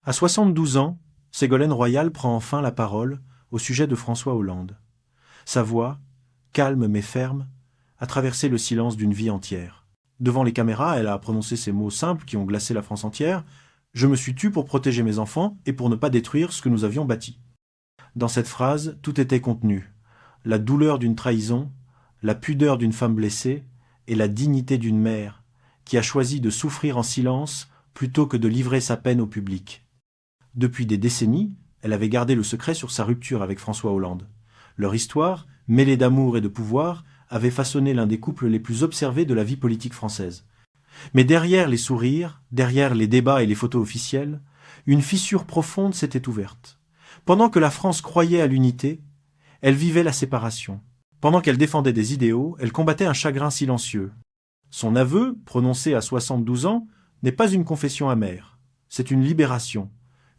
À 72 ans, Ségolène Royal prend enfin la parole au sujet de François Hollande. Sa voix, calme mais ferme, a traversé le silence d'une vie entière. Devant les caméras, elle a prononcé ces mots simples qui ont glacé la France entière. « Je me suis tue pour protéger mes enfants et pour ne pas détruire ce que nous avions bâti. » Dans cette phrase, tout était contenu. La douleur d'une trahison, la pudeur d'une femme blessée et la dignité d'une mère qui a choisi de souffrir en silence plutôt que de livrer sa peine au public. Depuis des décennies, elle avait gardé le secret sur sa rupture avec François Hollande. Leur histoire, mêlée d'amour et de pouvoir, avait façonné l'un des couples les plus observés de la vie politique française. Mais derrière les sourires, derrière les débats et les photos officielles, une fissure profonde s'était ouverte. Pendant que la France croyait à l'unité, elle vivait la séparation. Pendant qu'elle défendait des idéaux, elle combattait un chagrin silencieux. Son aveu, prononcé à 72 ans, n'est pas une confession amère. C'est une libération,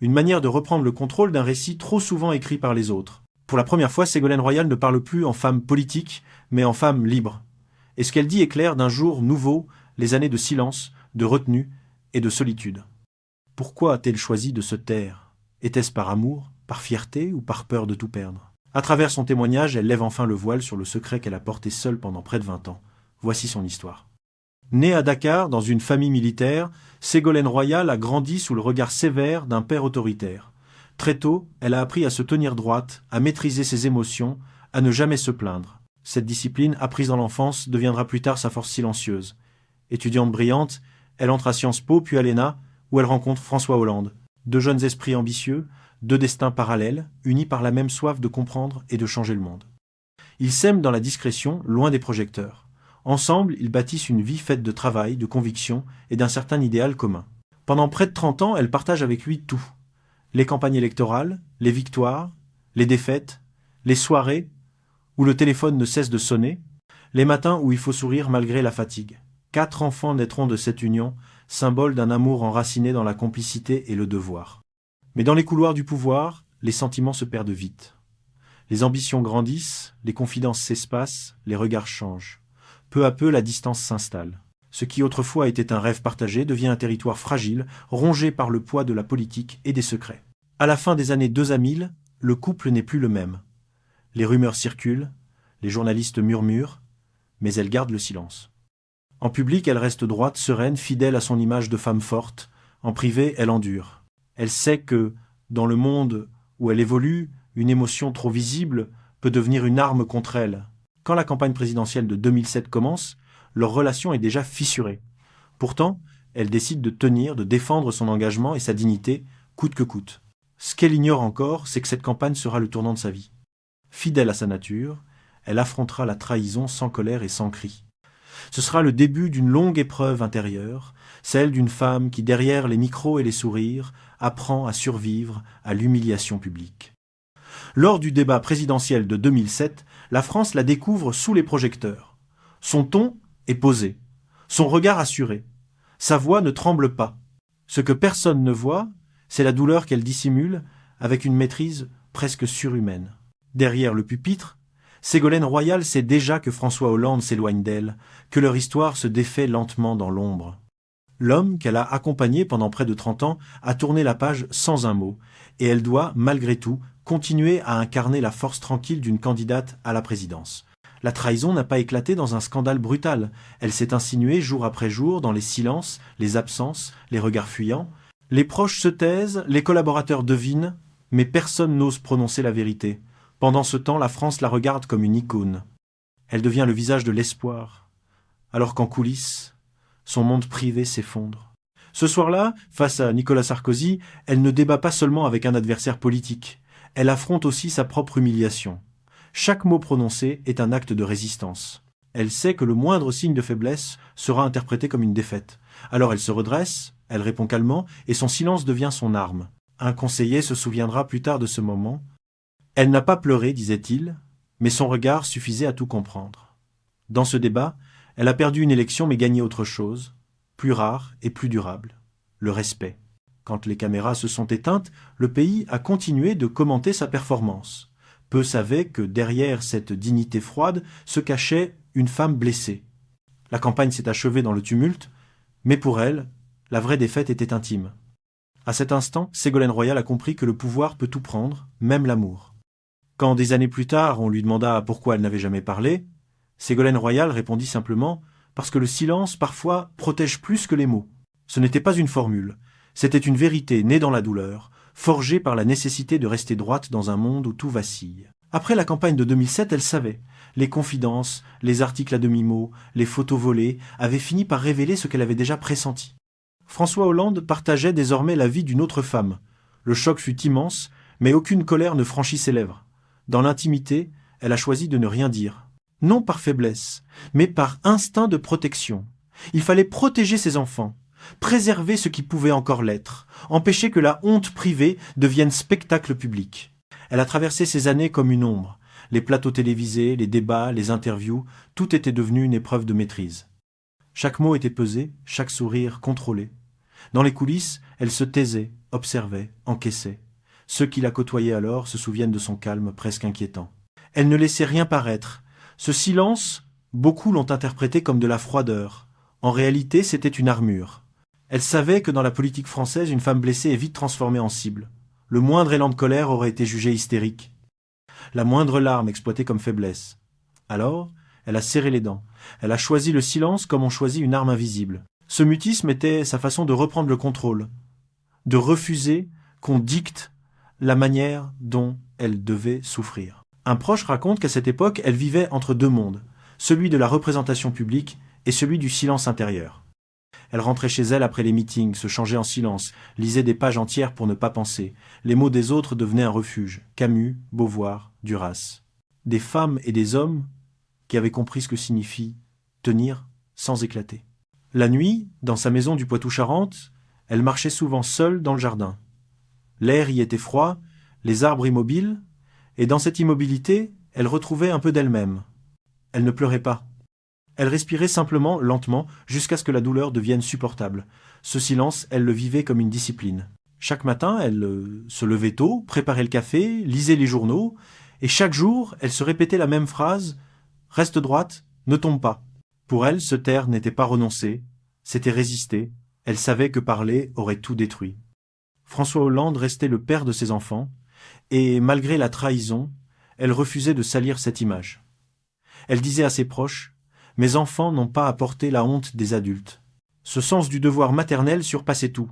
une manière de reprendre le contrôle d'un récit trop souvent écrit par les autres. Pour la première fois, Ségolène Royal ne parle plus en femme politique, mais en femme libre. Et ce qu'elle dit éclaire d'un jour nouveau les années de silence, de retenue et de solitude. Pourquoi a-t-elle choisi de se taire? Était-ce par amour, par fierté ou par peur de tout perdre? À travers son témoignage, elle lève enfin le voile sur le secret qu'elle a porté seule pendant près de 20 ans. Voici son histoire. Née à Dakar, dans une famille militaire, Ségolène Royal a grandi sous le regard sévère d'un père autoritaire. Très tôt, elle a appris à se tenir droite, à maîtriser ses émotions, à ne jamais se plaindre. Cette discipline, apprise dans l'enfance, deviendra plus tard sa force silencieuse. Étudiante brillante, elle entre à Sciences Po puis à l'ENA, où elle rencontre François Hollande. Deux jeunes esprits ambitieux, deux destins parallèles, unis par la même soif de comprendre et de changer le monde. Ils s'aiment dans la discrétion, loin des projecteurs. Ensemble, ils bâtissent une vie faite de travail, de conviction et d'un certain idéal commun. Pendant près de 30 ans, elle partage avec lui tout. Les campagnes électorales, les victoires, les défaites, les soirées où le téléphone ne cesse de sonner, les matins où il faut sourire malgré la fatigue. 4 enfants naîtront de cette union, symbole d'un amour enraciné dans la complicité et le devoir. Mais dans les couloirs du pouvoir, les sentiments se perdent vite. Les ambitions grandissent, les confidences s'espacent, les regards changent. Peu à peu, la distance s'installe. Ce qui autrefois était un rêve partagé devient un territoire fragile, rongé par le poids de la politique et des secrets. À la fin des années 2000, le couple n'est plus le même. Les rumeurs circulent, les journalistes murmurent, mais elle garde le silence. En public, elle reste droite, sereine, fidèle à son image de femme forte. En privé, elle endure. Elle sait que, dans le monde où elle évolue, une émotion trop visible peut devenir une arme contre elle. Quand la campagne présidentielle de 2007 commence, leur relation est déjà fissurée. Pourtant, elle décide de tenir, de défendre son engagement et sa dignité, coûte que coûte. Ce qu'elle ignore encore, c'est que cette campagne sera le tournant de sa vie. Fidèle à sa nature, elle affrontera la trahison sans colère et sans cri. Ce sera le début d'une longue épreuve intérieure, celle d'une femme qui, derrière les micros et les sourires, apprend à survivre à l'humiliation publique. Lors du débat présidentiel de 2007, la France la découvre sous les projecteurs. Son ton est posé, son regard assuré, sa voix ne tremble pas. Ce que personne ne voit, c'est la douleur qu'elle dissimule avec une maîtrise presque surhumaine. Derrière le pupitre, Ségolène Royal sait déjà que François Hollande s'éloigne d'elle, que leur histoire se défait lentement dans l'ombre. L'homme qu'elle a accompagné pendant près de 30 ans a tourné la page sans un mot, et elle doit, malgré tout, continuer à incarner la force tranquille d'une candidate à la présidence. La trahison n'a pas éclaté dans un scandale brutal. Elle s'est insinuée jour après jour dans les silences, les absences, les regards fuyants. Les proches se taisent, les collaborateurs devinent, mais personne n'ose prononcer la vérité. Pendant ce temps, la France la regarde comme une icône. Elle devient le visage de l'espoir, alors qu'en coulisses, son monde privé s'effondre. Ce soir-là, face à Nicolas Sarkozy, elle ne débat pas seulement avec un adversaire politique. Elle affronte aussi sa propre humiliation. Chaque mot prononcé est un acte de résistance. Elle sait que le moindre signe de faiblesse sera interprété comme une défaite. Alors elle se redresse, elle répond calmement, et son silence devient son arme. Un conseiller se souviendra plus tard de ce moment. Elle n'a pas pleuré, disait-il, mais son regard suffisait à tout comprendre. Dans ce débat, elle a perdu une élection mais gagné autre chose, plus rare et plus durable, le respect. Quand les caméras se sont éteintes, le pays a continué de commenter sa performance. Peu savaient que derrière cette dignité froide se cachait une femme blessée. La campagne s'est achevée dans le tumulte, mais pour elle, la vraie défaite était intime. À cet instant, Ségolène Royal a compris que le pouvoir peut tout prendre, même l'amour. Quand des années plus tard, on lui demanda pourquoi elle n'avait jamais parlé, Ségolène Royal répondit simplement « Parce que le silence, parfois, protège plus que les mots. » Ce n'était pas une formule, c'était une vérité née dans la douleur, forgée par la nécessité de rester droite dans un monde où tout vacille. Après la campagne de 2007, elle savait. Les confidences, les articles à demi-mot, les photos volées avaient fini par révéler ce qu'elle avait déjà pressenti. François Hollande partageait désormais la vie d'une autre femme. Le choc fut immense, mais aucune colère ne franchit ses lèvres. Dans l'intimité, elle a choisi de ne rien dire. Non par faiblesse, mais par instinct de protection. Il fallait protéger ses enfants, préserver ce qui pouvait encore l'être, empêcher que la honte privée devienne spectacle public. Elle a traversé ces années comme une ombre. Les plateaux télévisés, les débats, les interviews, tout était devenu une épreuve de maîtrise. Chaque mot était pesé, chaque sourire contrôlé. Dans les coulisses, elle se taisait, observait, encaissait. Ceux qui la côtoyaient alors se souviennent de son calme presque inquiétant. Elle ne laissait rien paraître. Ce silence, beaucoup l'ont interprété comme de la froideur. En réalité, c'était une armure. Elle savait que dans la politique française, une femme blessée est vite transformée en cible. Le moindre élan de colère aurait été jugé hystérique. La moindre larme exploitée comme faiblesse. Alors, elle a serré les dents. Elle a choisi le silence comme on choisit une arme invisible. Ce mutisme était sa façon de reprendre le contrôle, de refuser qu'on dicte la manière dont elle devait souffrir. Un proche raconte qu'à cette époque, elle vivait entre deux mondes, celui de la représentation publique et celui du silence intérieur. Elle rentrait chez elle après les meetings, se changeait en silence, lisait des pages entières pour ne pas penser. Les mots des autres devenaient un refuge. Camus, Beauvoir, Duras. Des femmes et des hommes qui avaient compris ce que signifie tenir sans éclater. La nuit, dans sa maison du Poitou-Charentes, elle marchait souvent seule dans le jardin. L'air y était froid, les arbres immobiles, et dans cette immobilité, elle retrouvait un peu d'elle-même. Elle ne pleurait pas. Elle respirait simplement, lentement, jusqu'à ce que la douleur devienne supportable. Ce silence, elle le vivait comme une discipline. Chaque matin, elle se levait tôt, préparait le café, lisait les journaux, et chaque jour, elle se répétait la même phrase « Reste droite, ne tombe pas ». Pour elle, se taire n'était pas renoncer, c'était résister. Elle savait que parler aurait tout détruit. François Hollande restait le père de ses enfants, et malgré la trahison, elle refusait de salir cette image. Elle disait à ses proches « Mes enfants n'ont pas à porter la honte des adultes ». Ce sens du devoir maternel surpassait tout.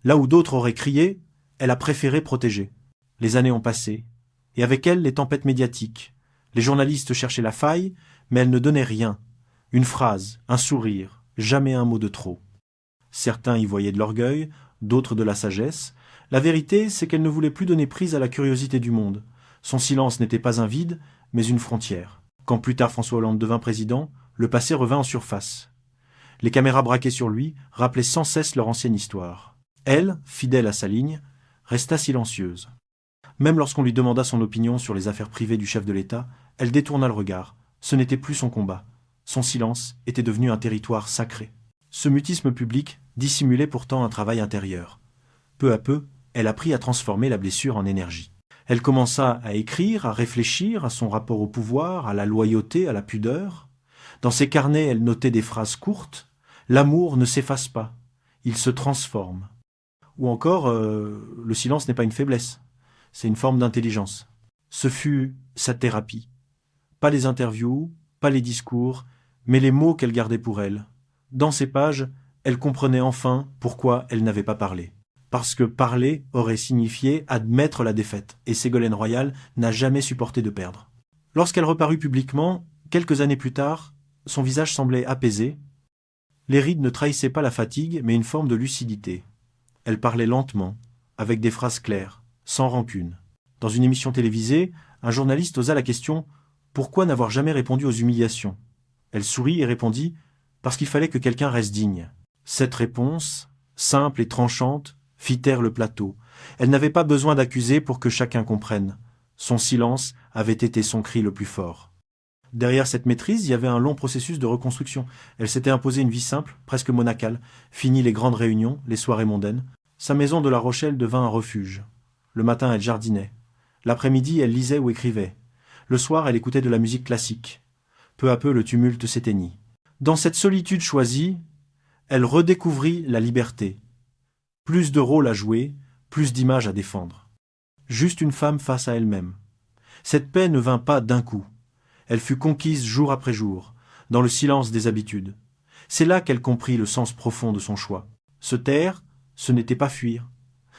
Là où d'autres auraient crié, elle a préféré protéger. Les années ont passé, et avec elles les tempêtes médiatiques. Les journalistes cherchaient la faille, mais elle ne donnait rien. Une phrase, un sourire, jamais un mot de trop. Certains y voyaient de l'orgueil, d'autres de la sagesse. La vérité, c'est qu'elle ne voulait plus donner prise à la curiosité du monde. Son silence n'était pas un vide, mais une frontière. Quand plus tard François Hollande devint président, le passé revint en surface. Les caméras braquées sur lui rappelaient sans cesse leur ancienne histoire. Elle, fidèle à sa ligne, resta silencieuse. Même lorsqu'on lui demanda son opinion sur les affaires privées du chef de l'État, elle détourna le regard. Ce n'était plus son combat. Son silence était devenu un territoire sacré. Ce mutisme public dissimulait pourtant un travail intérieur. Peu à peu, elle apprit à transformer la blessure en énergie. Elle commença à écrire, à réfléchir à son rapport au pouvoir, à la loyauté, à la pudeur. Dans ses carnets, elle notait des phrases courtes. L'amour ne s'efface pas, il se transforme. Ou encore, le silence n'est pas une faiblesse, c'est une forme d'intelligence. Ce fut sa thérapie. Pas les interviews, pas les discours, mais les mots qu'elle gardait pour elle. Dans ces pages, elle comprenait enfin pourquoi elle n'avait pas parlé. Parce que parler aurait signifié admettre la défaite, et Ségolène Royal n'a jamais supporté de perdre. Lorsqu'elle reparut publiquement, quelques années plus tard, son visage semblait apaisé. Les rides ne trahissaient pas la fatigue, mais une forme de lucidité. Elle parlait lentement, avec des phrases claires, sans rancune. Dans une émission télévisée, un journaliste osa la question « Pourquoi n'avoir jamais répondu aux humiliations ?» Elle sourit et répondit « Parce qu'il fallait que quelqu'un reste digne. » Cette réponse, simple et tranchante, fit taire le plateau. Elle n'avait pas besoin d'accuser pour que chacun comprenne. Son silence avait été son cri le plus fort. Derrière cette maîtrise, il y avait un long processus de reconstruction. Elle s'était imposée une vie simple, presque monacale. Fini les grandes réunions, les soirées mondaines. Sa maison de La Rochelle devint un refuge. Le matin, elle jardinait. L'après-midi, elle lisait ou écrivait. Le soir, elle écoutait de la musique classique. Peu à peu, le tumulte s'éteignit. Dans cette solitude choisie, elle redécouvrit la liberté. Plus de rôles à jouer, plus d'images à défendre. Juste une femme face à elle-même. Cette paix ne vint pas d'un coup. Elle fut conquise jour après jour, dans le silence des habitudes. C'est là qu'elle comprit le sens profond de son choix. Se taire, ce n'était pas fuir,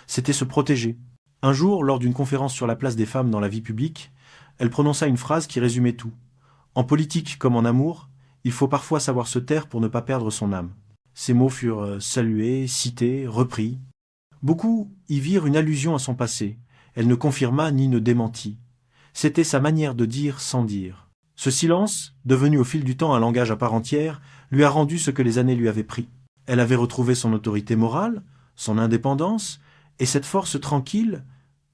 c'était se protéger. Un jour, lors d'une conférence sur la place des femmes dans la vie publique, elle prononça une phrase qui résumait tout. En politique comme en amour, il faut parfois savoir se taire pour ne pas perdre son âme. Ces mots furent salués, cités, repris. Beaucoup y virent une allusion à son passé. Elle ne confirma ni ne démentit. C'était sa manière de dire sans dire. Ce silence, devenu au fil du temps un langage à part entière, lui a rendu ce que les années lui avaient pris. Elle avait retrouvé son autorité morale, son indépendance, et cette force tranquille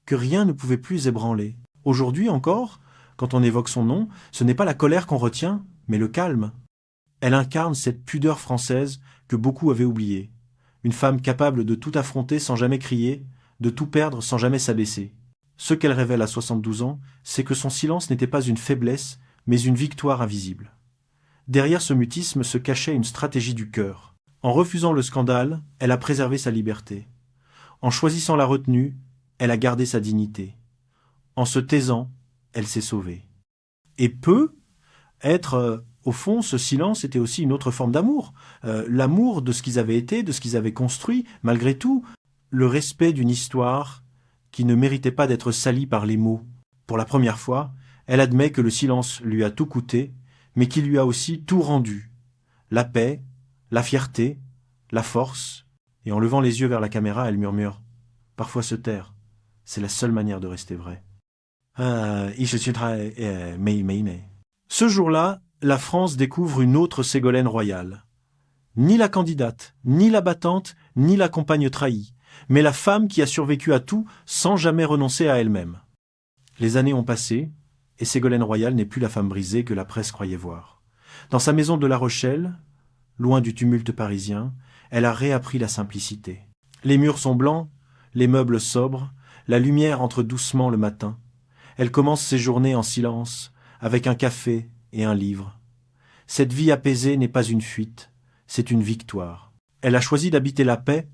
que rien ne pouvait plus ébranler. Aujourd'hui encore, quand on évoque son nom, ce n'est pas la colère qu'on retient, mais le calme. Elle incarne cette pudeur française que beaucoup avaient oubliée. Une femme capable de tout affronter sans jamais crier, de tout perdre sans jamais s'abaisser. Ce qu'elle révèle à 72 ans, c'est que son silence n'était pas une faiblesse, mais une victoire invisible. Derrière ce mutisme se cachait une stratégie du cœur. En refusant le scandale, elle a préservé sa liberté. En choisissant la retenue, elle a gardé sa dignité. En se taisant, elle s'est sauvée. Et au fond, ce silence était aussi une autre forme d'amour. L'amour de ce qu'ils avaient été, de ce qu'ils avaient construit, malgré tout, le respect d'une histoire qui ne méritait pas d'être salie par les mots. Pour la première fois, elle admet que le silence lui a tout coûté, mais qu'il lui a aussi tout rendu. La paix, la fierté, la force. Et en levant les yeux vers la caméra, elle murmure « Parfois se taire, c'est la seule manière de rester vrai. » Ce jour-là, la France découvre une autre Ségolène Royal. Ni la candidate, ni la battante, ni la compagne trahie, mais la femme qui a survécu à tout sans jamais renoncer à elle-même. Les années ont passé, et Ségolène Royal n'est plus la femme brisée que la presse croyait voir. Dans sa maison de La Rochelle, loin du tumulte parisien, elle a réappris la simplicité. Les murs sont blancs, les meubles sobres, la lumière entre doucement le matin. Elle commence ses journées en silence, avec un café et un livre. Cette vie apaisée n'est pas une fuite, c'est une victoire. Elle a choisi d'habiter la paix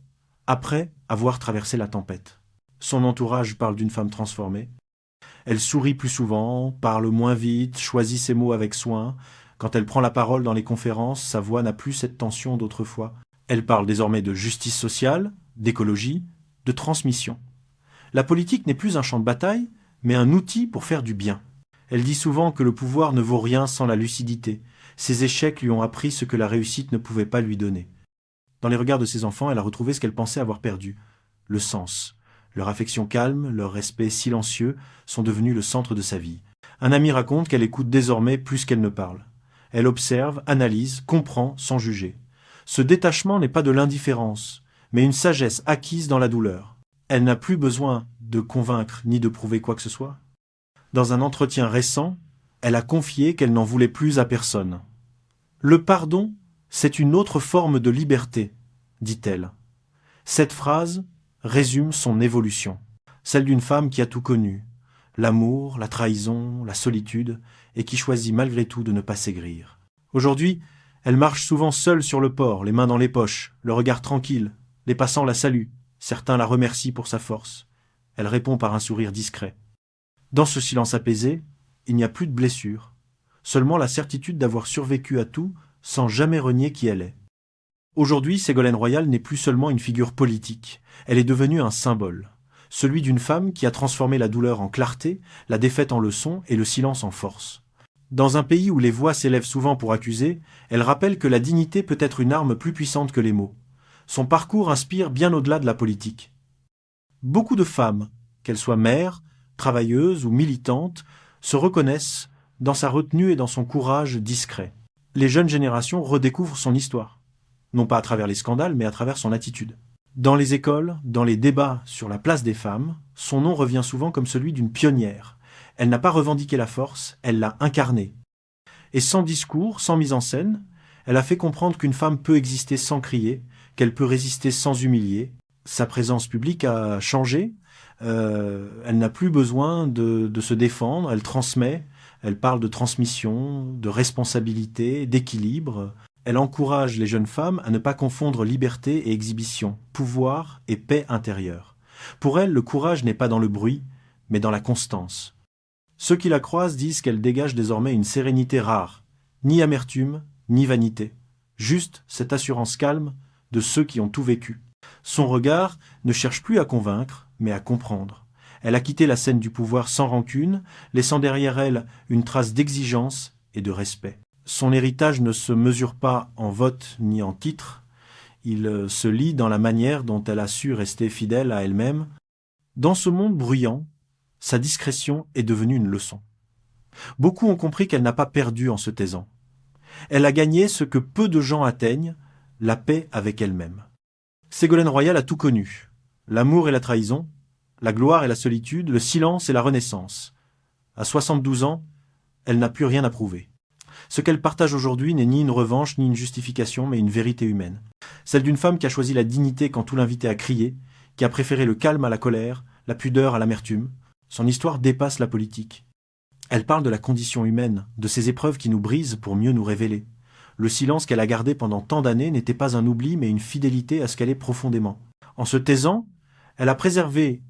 après avoir traversé la tempête. Son entourage parle d'une femme transformée. Elle sourit plus souvent, parle moins vite, choisit ses mots avec soin. Quand elle prend la parole dans les conférences, sa voix n'a plus cette tension d'autrefois. Elle parle désormais de justice sociale, d'écologie, de transmission. La politique n'est plus un champ de bataille, mais un outil pour faire du bien. Elle dit souvent que le pouvoir ne vaut rien sans la lucidité. Ses échecs lui ont appris ce que la réussite ne pouvait pas lui donner. Dans les regards de ses enfants, elle a retrouvé ce qu'elle pensait avoir perdu, le sens. Leur affection calme, leur respect silencieux sont devenus le centre de sa vie. Un ami raconte qu'elle écoute désormais plus qu'elle ne parle. Elle observe, analyse, comprend sans juger. Ce détachement n'est pas de l'indifférence, mais une sagesse acquise dans la douleur. Elle n'a plus besoin de convaincre ni de prouver quoi que ce soit. Dans un entretien récent, elle a confié qu'elle n'en voulait plus à personne. Le pardon, c'est une autre forme de liberté, dit-elle. Cette phrase résume son évolution, celle d'une femme qui a tout connu, l'amour, la trahison, la solitude, et qui choisit malgré tout de ne pas s'aigrir. Aujourd'hui, elle marche souvent seule sur le port, les mains dans les poches, le regard tranquille. Les passants la saluent, certains la remercient pour sa force. Elle répond par un sourire discret. Dans ce silence apaisé, il n'y a plus de blessure, seulement la certitude d'avoir survécu à tout sans jamais renier qui elle est. Aujourd'hui, Ségolène Royal n'est plus seulement une figure politique, elle est devenue un symbole, celui d'une femme qui a transformé la douleur en clarté, la défaite en leçon et le silence en force. Dans un pays où les voix s'élèvent souvent pour accuser, elle rappelle que la dignité peut être une arme plus puissante que les mots. Son parcours inspire bien au-delà de la politique. Beaucoup de femmes, qu'elles soient mères, travailleuses ou militantes, se reconnaissent dans sa retenue et dans son courage discret. Les jeunes générations redécouvrent son histoire, non pas à travers les scandales, mais à travers son attitude. Dans les écoles, dans les débats sur la place des femmes, son nom revient souvent comme celui d'une pionnière. Elle n'a pas revendiqué la force, elle l'a incarnée. Et sans discours, sans mise en scène, elle a fait comprendre qu'une femme peut exister sans crier, qu'elle peut résister sans humilier. Sa présence publique a changé, elle n'a plus besoin de se défendre, elle transmet, elle parle de transmission, de responsabilité, d'équilibre. Elle encourage les jeunes femmes à ne pas confondre liberté et exhibition, pouvoir et paix intérieure. Pour elle, le courage n'est pas dans le bruit, mais dans la constance. Ceux qui la croisent disent qu'elle dégage désormais une sérénité rare, ni amertume, ni vanité, juste cette assurance calme de ceux qui ont tout vécu. Son regard ne cherche plus à convaincre, mais à comprendre. Elle a quitté la scène du pouvoir sans rancune, laissant derrière elle une trace d'exigence et de respect. Son héritage ne se mesure pas en vote ni en titre, il se lie dans la manière dont elle a su rester fidèle à elle-même. Dans ce monde bruyant, sa discrétion est devenue une leçon. Beaucoup ont compris qu'elle n'a pas perdu en se taisant. Elle a gagné ce que peu de gens atteignent, la paix avec elle-même. Ségolène Royal a tout connu, l'amour et la trahison, la gloire et la solitude, le silence et la renaissance. À 72 ans, elle n'a plus rien à prouver. Ce qu'elle partage aujourd'hui n'est ni une revanche ni une justification, mais une vérité humaine. Celle d'une femme qui a choisi la dignité quand tout l'invitait à crier, qui a préféré le calme à la colère, la pudeur à l'amertume. Son histoire dépasse la politique. Elle parle de la condition humaine, de ces épreuves qui nous brisent pour mieux nous révéler. Le silence qu'elle a gardé pendant tant d'années n'était pas un oubli, mais une fidélité à ce qu'elle est profondément. En se taisant, elle a préservé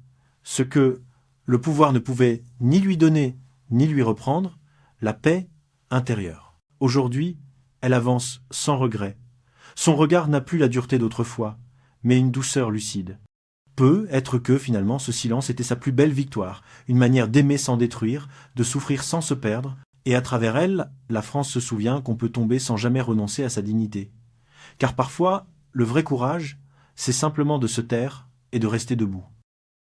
ce que le pouvoir ne pouvait ni lui donner, ni lui reprendre, la paix intérieure. Aujourd'hui, elle avance sans regret. Son regard n'a plus la dureté d'autrefois, mais une douceur lucide. Peut être que, finalement, ce silence était sa plus belle victoire, une manière d'aimer sans détruire, de souffrir sans se perdre, et à travers elle, la France se souvient qu'on peut tomber sans jamais renoncer à sa dignité. Car parfois, le vrai courage, c'est simplement de se taire et de rester debout.